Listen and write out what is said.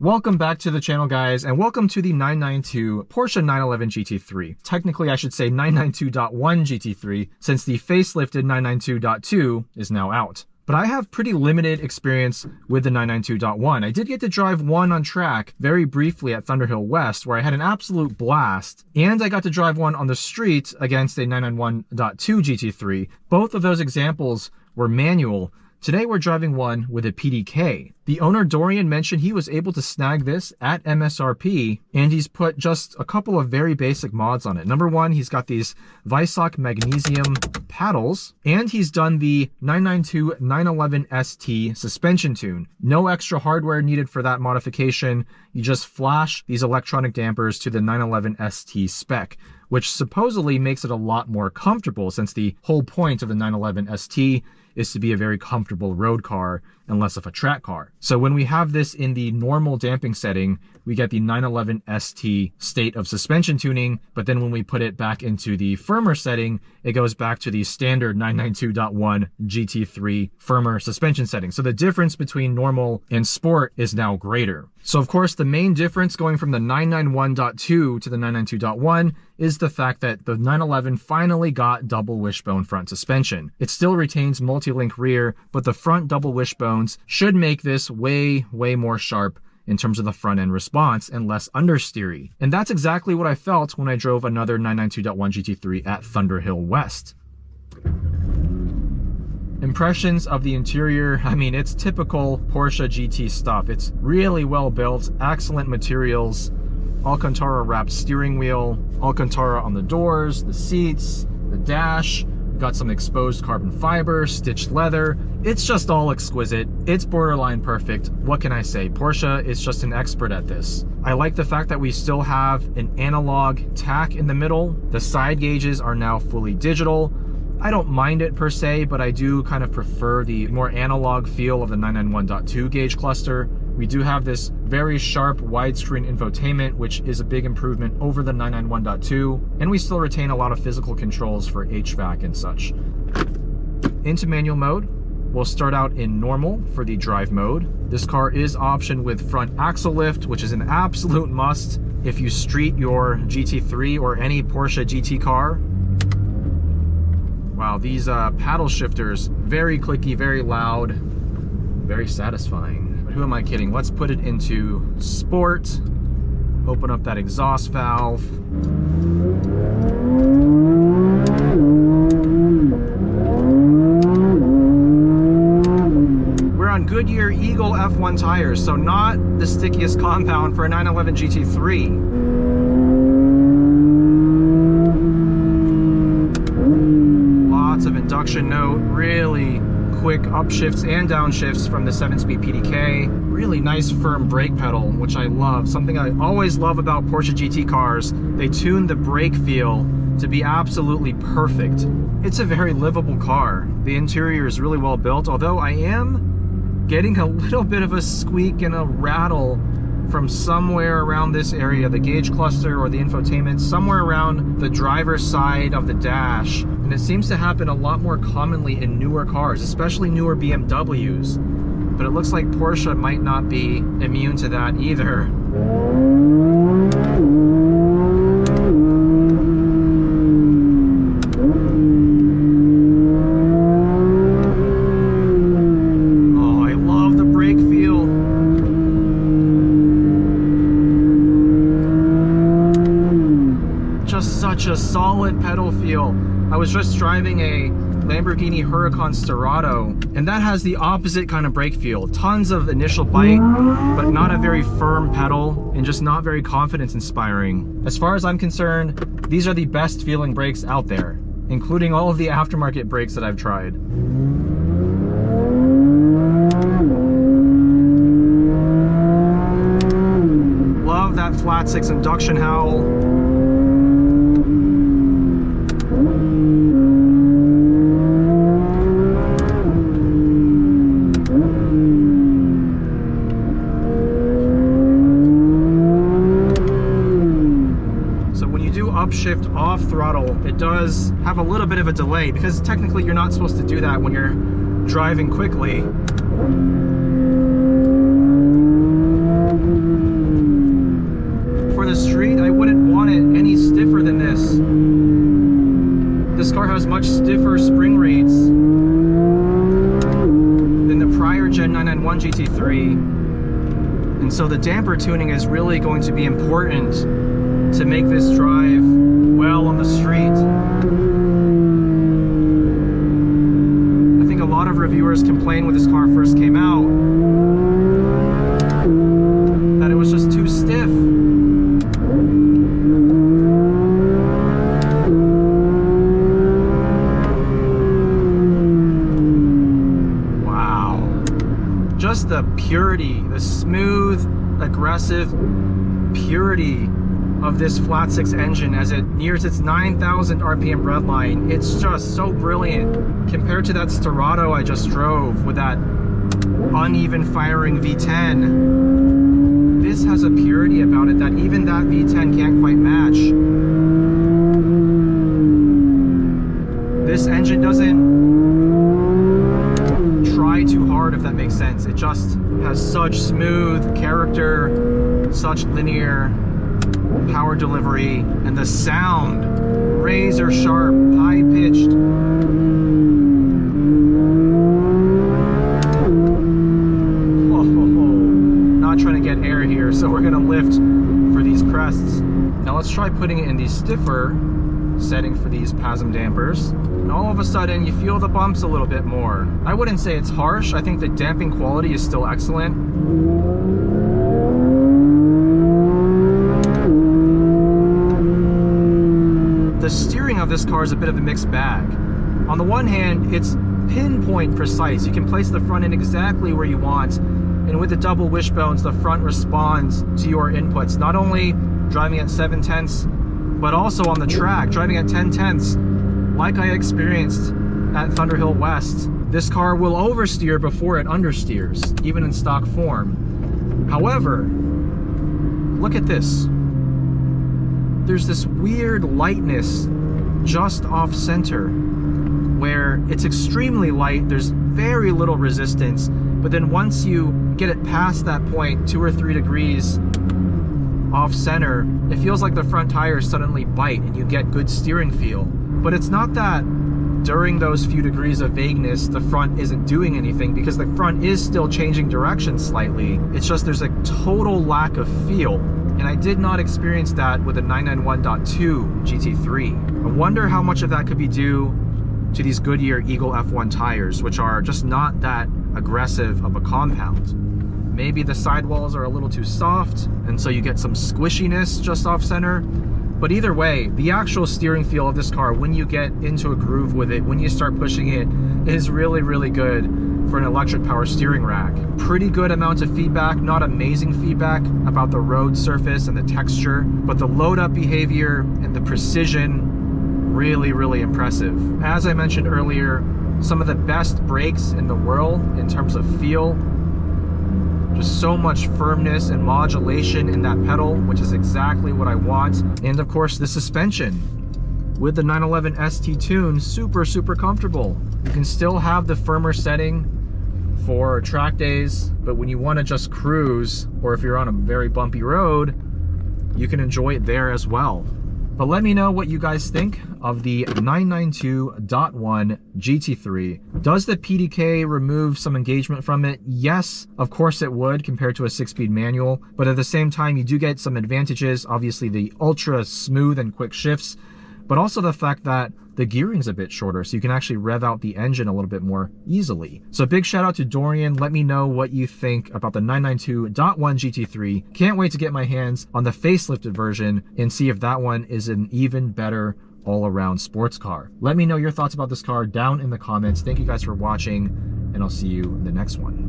Welcome back to the channel, guys, and welcome to the 992 Porsche 911 GT3. Technically, I should say 992.1 GT3, since the facelifted 992.2 is now out. But I have pretty limited experience with the 992.1. I did get to drive one on track very briefly at Thunderhill West, where I had an absolute blast, and I got to drive one on the street against a 991.2 GT3. Both of those examples were manual. Today we're driving one with a PDK. The owner Dorian mentioned he was able to snag this at MSRP, and he's put just a couple of very basic mods on it. Number one, he's got these Visoc magnesium paddles, and he's done the 992 911 ST suspension tune. No extra hardware needed for that modification. You just flash these electronic dampers to the 911 ST spec, which supposedly makes it a lot more comfortable, since the whole point of the 911 ST is to be a very comfortable road car and less of a track car. So when we have this in the normal damping setting, we get the 911 ST state of suspension tuning, but then when we put it back into the firmer setting, it goes back to the standard 992.1 GT3 firmer suspension setting. So the difference between normal and sport is now greater. So of course, the main difference going from the 991.2 to the 992.1 is the fact that the 911 finally got double wishbone front suspension. It still retains multi-link rear, but the front double wishbones should make this way more sharp in terms of the front end response and less understeery. And that's exactly what I felt when I drove another 992.1 GT3 at Thunderhill West. Impressions of the interior, I mean, it's typical Porsche GT stuff. It's really well built, excellent materials, Alcantara wrapped steering wheel, Alcantara on the doors, the seats, the dash. Got some exposed carbon fiber, stitched leather. It's just all exquisite. It's borderline perfect. What can I say? Porsche is just an expert at this. I like the fact that we still have an analog tack in the middle. The side gauges are now fully digital. I don't mind it per se, but I do kind of prefer the more analog feel of the 991.2 gauge cluster. We do have this very sharp widescreen infotainment, which is a big improvement over the 991.2, and we still retain a lot of physical controls for HVAC and such. Into manual mode, we'll start out in normal for the drive mode. This car is optioned with front axle lift, which is an absolute must if you street your GT3 or any Porsche GT car. Wow, these paddle shifters, very clicky, very loud, very satisfying. Who am I kidding? Let's put it into sport. Open up that exhaust valve. We're on Goodyear Eagle F1 tires, so not the stickiest compound for a 911 GT3. Lots of induction note, really quick upshifts and downshifts from the 7-speed PDK. Really nice firm brake pedal, which I love. Something I always love about Porsche GT cars, they tune the brake feel to be absolutely perfect. It's a very livable car. The interior is really well built, although I am getting a little bit of a squeak and a rattle from somewhere around this area, the gauge cluster or the infotainment, somewhere around the driver's side of the dash. And it seems to happen a lot more commonly in newer cars, especially newer BMWs. But it looks like Porsche might not be immune to that either. Such a solid pedal feel. I was just driving a Lamborghini Huracan Sterrato, and that has the opposite kind of brake feel. Tons of initial bite, but not a very firm pedal, and just not very confidence inspiring. As far as I'm concerned, these are the best feeling brakes out there, including all of the aftermarket brakes that I've tried. Love that flat six induction howl. Upshift off throttle, it does have a little bit of a delay because technically you're not supposed to do that when you're driving quickly. And so the damper tuning is really going to be important to make this drive well on the street. I think a lot of reviewers complained when this car first came out that it was just too stiff. Just the purity, the smooth, aggressive purity of this flat six engine as it nears its 9,000 RPM redline. It's just so brilliant compared to that Sterrato I just drove with that uneven firing V10. This has a purity about it that even that V10 can't quite match. This engine doesn't try too hard, if that makes sense. It just has such smooth character, such linear power delivery, and the sound, razor sharp, high pitched. Not trying to get air here, so we're gonna lift for these crests. Now let's try putting it in the stiffer setting for these PASM dampers. And all of a sudden you feel the bumps a little bit more. I wouldn't say it's harsh. I think the damping quality is still excellent. The steering of this car is a bit of a mixed bag. On the one hand, it's pinpoint precise. You can place the front end exactly where you want, and with the double wishbones, the front responds to your inputs. Not only driving at 7/10, but also on the track, driving at 10/10, like I experienced at Thunderhill West. This car will oversteer before it understeers, even in stock form. However, look at this. There's this weird lightness just off center where it's extremely light, there's very little resistance, but then once you get it past that point, 2 or 3 degrees off center, it feels like the front tires suddenly bite and you get good steering feel. But it's not that during those few degrees of vagueness the front isn't doing anything, because the front is still changing direction slightly. It's just there's a total lack of feel. And I did not experience that with a 991.2 GT3. I wonder how much of that could be due to these Goodyear Eagle F1 tires, which are just not that aggressive of a compound. Maybe the sidewalls are a little too soft, and so you get some squishiness just off center. But either way, the actual steering feel of this car, when you get into a groove with it, when you start pushing it, is really, really good for an electric power steering rack. Pretty good amount of feedback, not amazing feedback about the road surface and the texture, but the load up behavior and the precision, really, really impressive. As I mentioned earlier, some of the best brakes in the world in terms of feel. Just so much firmness and modulation in that pedal, which is exactly what I want. And of course, the suspension. With the 911 ST Tune, super, super comfortable. You can still have the firmer setting for track days, but when you want to just cruise, or if you're on a very bumpy road, you can enjoy it there as well. But let me know what you guys think of the 992.1 GT3. Does the PDK remove some engagement from it? Yes, of course it would, compared to a 6-speed manual. But at the same time, you do get some advantages. Obviously, the ultra smooth and quick shifts, but also the fact that the gearing's a bit shorter, so you can actually rev out the engine a little bit more easily. So big shout out to Dorian. Let me know what you think about the 992.1 GT3. Can't wait to get my hands on the facelifted version and see if that one is an even better all-around sports car. Let me know your thoughts about this car down in the comments. Thank you guys for watching, and I'll see you in the next one.